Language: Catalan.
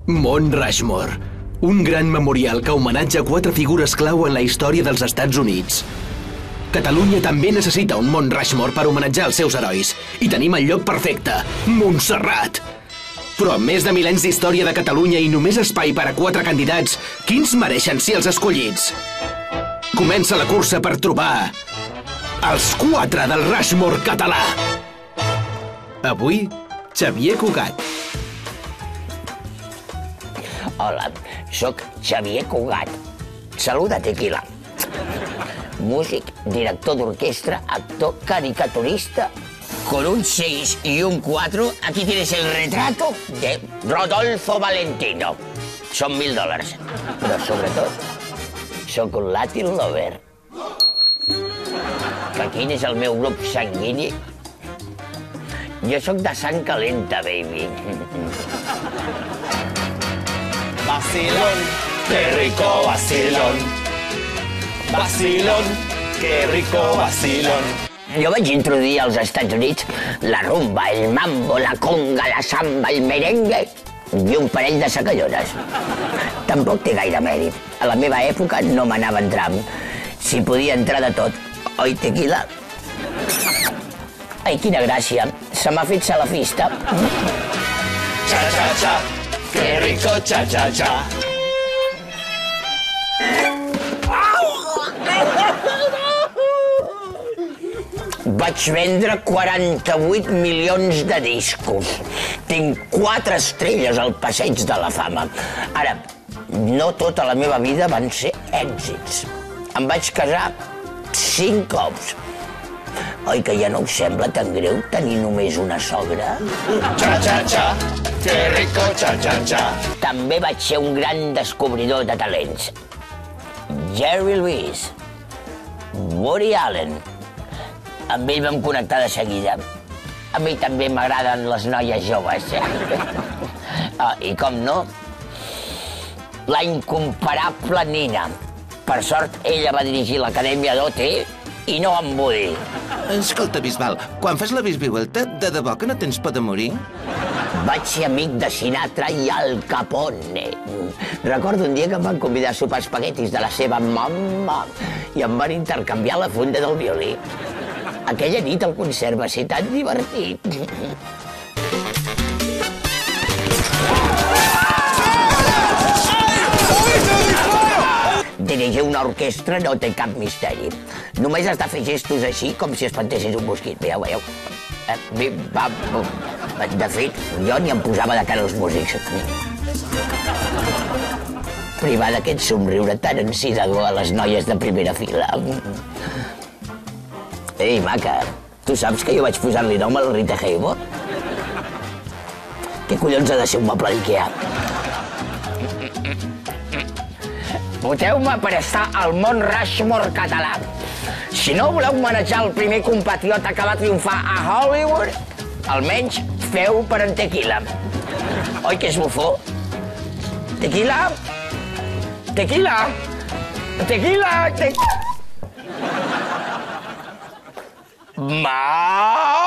Mont Rushmore, un gran memorial que homenatja 4 figures clau en la història dels Estats Units. Catalunya també necessita un Mont Rushmore per homenatjar els seus herois. I tenim el lloc perfecte, Montserrat. Però amb més de mil·lenys d'història de Catalunya i només espai per a 4 candidats, quins mereixen ser els escollits? Comença la cursa per trobar els 4 del Rushmore català. Avui, Xavier Cugat. Hola, sóc Xavier Cugat. Saluda, Tequila. Músic, director d'orquestra, actor, caricaturista. Con un 6 y un 4, aquí tienes el retrato de Rodolfo Valentino. Són $1.000, però sobretot, sóc un Latin lover. Que quin és el meu grup sanguini? Jo sóc de sang calenta, baby. Vacilón, qué rico vacilón. Vacilón, qué rico vacilón. Jo vaig introduir als Estats Units la rumba, el mambo, la conga, la samba, el merengue i un parell de sacallones. Tampoc té gaire mèrit. A la meva època no m'anava entrant. S'hi podia entrar de tot. Oi, Tequila? Ai, quina gràcia. Se m'ha fet salafista. Cha, cha, cha, qué rico cha, cha, cha. Vaig vendre 48 milions de discos. Tinc 4 estrelles al passeig de la fama. Ara, no tota la meva vida van ser èxits. Em vaig casar 5 cops. Oi que ja no us sembla tan greu tenir només una sogra? Cha, cha, cha, qué rico cha, cha, cha. També vaig ser un gran descobridor de talents. Jerry Lewis, Woody Allen. Amb ell vam connectar de seguida. A mi també m'agraden les noies joves. I com no, la incomparable Nina. Per sort, ella va dirigir l'acadèmia d'OT i no en Woody. Escolta, Bisbal, quan fas la bisbiuelta, de debò que no tens por de morir? Vaig ser amic de Sinatra i Al Capone. Recordo un dia que em van convidar a sopar espaguetis de la seva mama i em van intercanviar la funda del violí. Aquella nit el concert va ser tan divertit. Dirigir una orquestra no té cap misteri. Només has de fer gestos així com si espantessis un mosquit. Veieu? De fet, jo ni em posava de cara als músics. Privar d'aquest somriure tan encidador a les noies de primera fila. Ei, maca, tu saps que jo vaig posar-li nom a la Rita Hayworth? Què collons ha de ser un moble d'Ikea? Voteu-me per estar al Mont Rushmore català. Si no voleu manejar el primer compatriota que va triomfar a Hollywood, almenys feu per en Tequila. Oi que és bufó? Tequila? Tequila? Tequila? Ma!